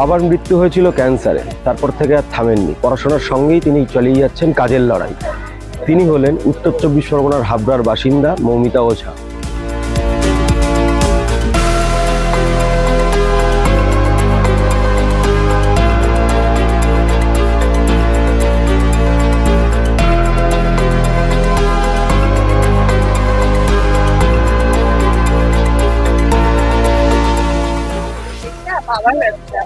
বাবার মৃত্যু হয়েছিল ক্যান্সারে, তারপর থেকে আর থামেননি। পড়াশোনার সঙ্গেই তিনি চালিয়ে যাচ্ছেন কাজের লড়াই। তিনি হলেন উত্তর চব্বিশ পরগনার হাবড়ার বাসিন্দা মৌমিতা ওঝা। বাবার ব্যবসা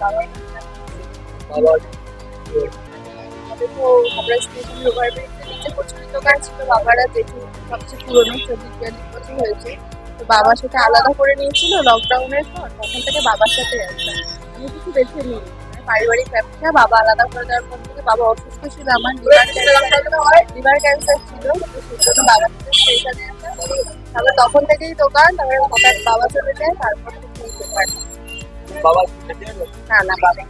আমাদের তো হাবড়া স্টেশন ওভারব্রিজের নিচে প্রচুর দোকান ছিল। বাবারা যেহেতু সবচেয়ে পুরোনো 40-42 বছর হয়েছে, তো বাবার সাথে আলাদা করে নিয়েছিল লকডাউনের পর। তখন থেকে বাবার সাথে আছে, আমি কিছু বেছে নিই। পারিবারিক ব্যবসা বাবা আলাদা করে দেওয়ার পর থেকে বাবা অসুস্থ ছিল, আমার লিভার ক্যান্সার ছিল, তো সেই জন্য বাবার সাথে স্টেশনে আসা। তারপর তখন থেকেই দোকান, তারপরে হঠাৎ বাবা চলে যায়, তারপর থেকেই দোকান। না না বাবা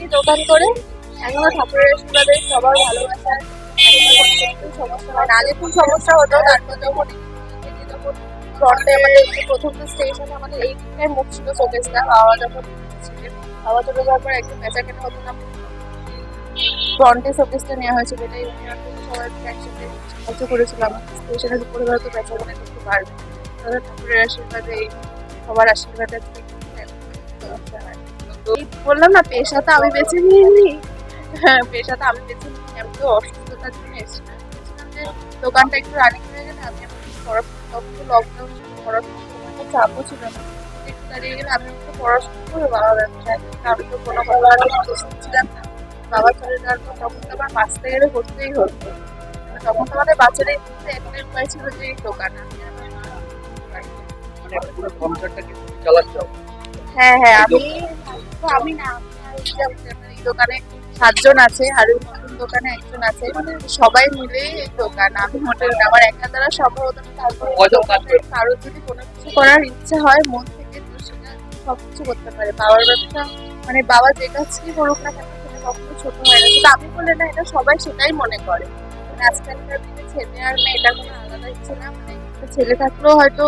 এই দোকান করে এখনো ঠাকুরের আশীর্বাদে সবার ভালোবাসা। সমস্যা হয় না, আগে খুব সমস্যা হতো। তারপর যখন ফ্রন্টে আমাদের প্রথম স্টেশন আমাদের এইখানে মুখ ছিল শোকেসটা, বাবা যখন ছিলেন, বাবা চলে যাওয়ার পর একদম বেচা কেনা হতো না, ফ্রন্টে শোকেসটা নেওয়া হয়েছিল। এটাই সবাই একসাথে সাহায্য করেছিলাম স্টেশনের উপরে, হয়তো বেচা কেনা করতে পারবে। ঠাকুরের আশীর্বাদে, সবার আশীর্বাদে সমস্যা হয়। বললাম না, পেশাটা আমি বেছে নিইনি। হ্যাঁ, পেশাটা আমি বেছে নিই। আমি তো অসুস্থতার জন্য এসেছিলাম, দোকানটা একটু রানিং হয়ে গেলে আমি লকডাউন পড়াশোনা চাপও ছিল না, একটু দাঁড়িয়ে গেলে আমি একটু পড়াশোনা করে বাবা ব্যবসায়। আমি তো কোনো ছিলাম না, বাবা চলে যাওয়ার পর তখন তো আমার বাঁচতে গেলে করতেই হতো। তখন তো আমাদের বাচ্চাদের একটাই উপায় ছিল যে দোকান। হ্যাঁ হ্যাঁ, আমি না, এই দোকানে 7 জন আছে, আর নতুন দোকানে 1 জন আছে, সবাই মিলে এই দোকান। আমি হোটেল, আমার একা দ্বারা সম্ভব হতো না। কারো যদি কোনো কিছু করার ইচ্ছে হয় মন থেকে, তো সেটা সবকিছু করতে পারে। বাবার ব্যবসা মানে বাবা যে কাজই করুক না কেন, সেটা কখনো ছোট হয় না। কিন্তু আমি বলে না, এটা সবাই সেটাই মনে করে। মানে আজকালকার দিনে ছেলে আর মেয়ে এটা কোনো আলাদা ইচ্ছে না। মানে ছেলে থাকলেও হয়তো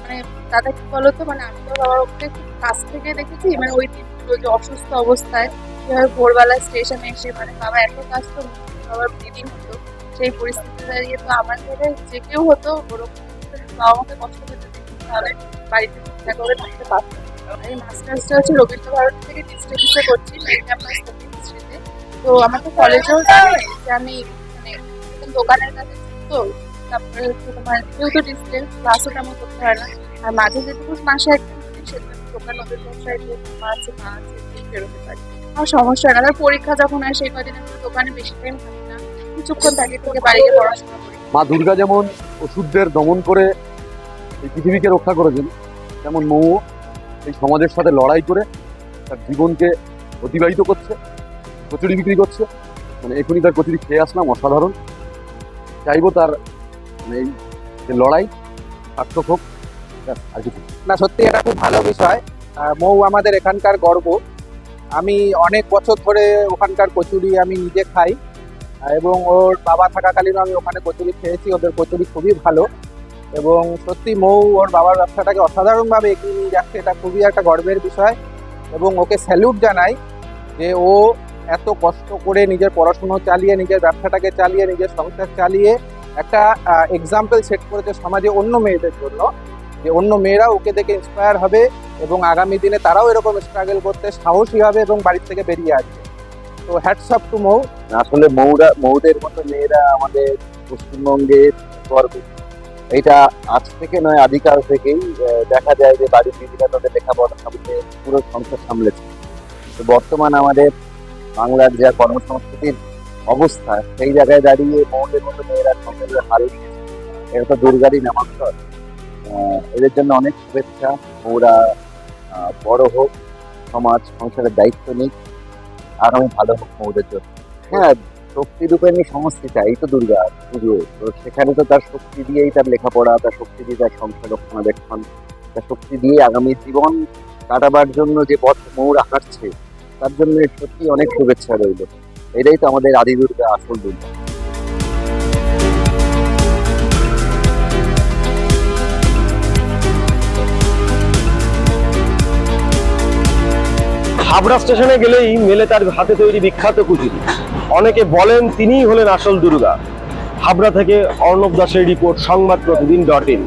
মানে দাদা কি বলতো, মানে আমি তো বাবার ওকে কাছ থেকে দেখেছি। মানে ওই দিনগুলো যে অসুস্থ অবস্থায় কিভাবে ভোরবেলা স্টেশনে এসে, মানে বাবা এত কাজ, তো বাবার ব্লিডিং হতো, সেই পরিস্থিতি দাঁড়িয়ে তো আমার থেকে যে কেউ হতো ওরকম বাবা আমাকে কষ্ট পেতে দেখি, তাহলে বাড়িতে ঠিকঠাক করে থাকতে পারতাম। আমি মাস্টার্সটা হচ্ছে রবীন্দ্র ভারতী থেকে ডিস্ট্রিক্টে করছি, হিস্ট্রিতে। তো আমাকে কলেজেও জানে যে আমি মানে দোকানের কাছে, তো তারপরে হচ্ছে তোমার যেহেতু ডিস্টেন্স, ক্লাসও তেমন করতে হয় না। আর মাঝে যেটুকু মাসে একদিন সেটা দোকান ওদের ব্যবসায় মা আছে বেরোতে পারি, আর সমস্যা হয় না। তার পরীক্ষা যখন হয় সেই কদিন আমি দোকানে বেশি টাইম থাকি না, কিছুক্ষণ থাকি, থেকে বাড়িতে পড়াশোনা করি। মা দুর্গা যেমন ওষুধদের দমন করে এই পৃথিবীকে রক্ষা করেছেন, তেমন মৌ এই সমাজের সাথে লড়াই করে তার জীবনকে অতিবাহিত করছে, কচুরি বিক্রি করছে। মানে এখনই তার কচুরি খেয়ে আসলাম, অসাধারণ। চাইবো তার মানে এই যে লড়াই সার্থক হোক, আর কিছু না। সত্যি এটা খুব ভালো বিষয়। মৌ আমাদের এখানকার গর্ব। আমি অনেক বছর ধরে ওখানকার কচুরি আমি নিজে খাই, এবং ওর বাবা থাকাকালীনও আমি ওখানে কচুরি খেয়েছি। ওদের কচুরি খুবই ভালো, এবং সত্যি মৌ ওর বাবার ব্যবসাটাকে অসাধারণভাবে এগিয়ে নিয়ে যাচ্ছে। এটা খুবই একটা গর্বের বিষয়, এবং ওকে স্যালুট জানাই যে ও এত কষ্ট করে নিজের পড়াশুনো চালিয়ে, নিজের ব্যবসাটাকে চালিয়ে, নিজের সংসার চালিয়ে একটা এক্সাম্পল সেট করেছে সমাজে অন্য মেয়েদের জন্য, যে অন্য মেয়েরা ওকে দেখে ইন্সপায়ার হবে এবং আগামী দিনে তারাও এরকম স্ট্রাগল করতে সাহসী হবে এবং বাড়ির থেকে বেরিয়ে আসবে। তো হ্যাটস অফ টু মৌ। আসলে মৌদের মতো মেয়েরা আমাদের পশ্চিমবঙ্গের গর্ব। এটা আজ থেকে নয়, আদিকাল থেকেই দেখা যায় যে বাড়ির দিদিরা তাদের লেখাপড়া সামলে পুরো সংসার সামলেছে। তো বর্তমান আমাদের বাংলার যা কর্মসংস্কৃতির অবস্থা, সেই জায়গায় দাঁড়িয়ে মৌদের মতো মেয়েরা সংসারের হাল নিয়েছে। এটা তো দুর্গারই নামান্তর। এদের জন্য অনেক শুভেচ্ছা। ওরা বড় হোক, সমাজ সংসারের দায়িত্ব নিক, আগামী ভালো হোক মৌদের জন্য। হ্যাঁ, শক্তি রূপেণী সমষ্টিটা এই তো দুর্গা পুজো। তো সেখানে তো তার শক্তি দিয়েই তার লেখাপড়া, তার শক্তি দিয়ে তার সংসার রক্ষণাবেক্ষণ, তার শক্তি দিয়ে আগামী জীবন কাটাবার জন্য যে পথ মৌরা হাঁটছে, তার জন্য সত্যি অনেক শুভেচ্ছা রইল। এটাই তো আমাদের আদি দুর্গা, আসল দুর্গা। হাবড়া স্টেশনে গেলেই মেলে তার হাতে তৈরি বিখ্যাত কচুরি। অনেকে বলেন তিনিই হলেন আসল দুর্গা। হাবড়া থেকে অর্ণব দাসের রিপোর্ট, সংবাদ প্রতিদিন.in।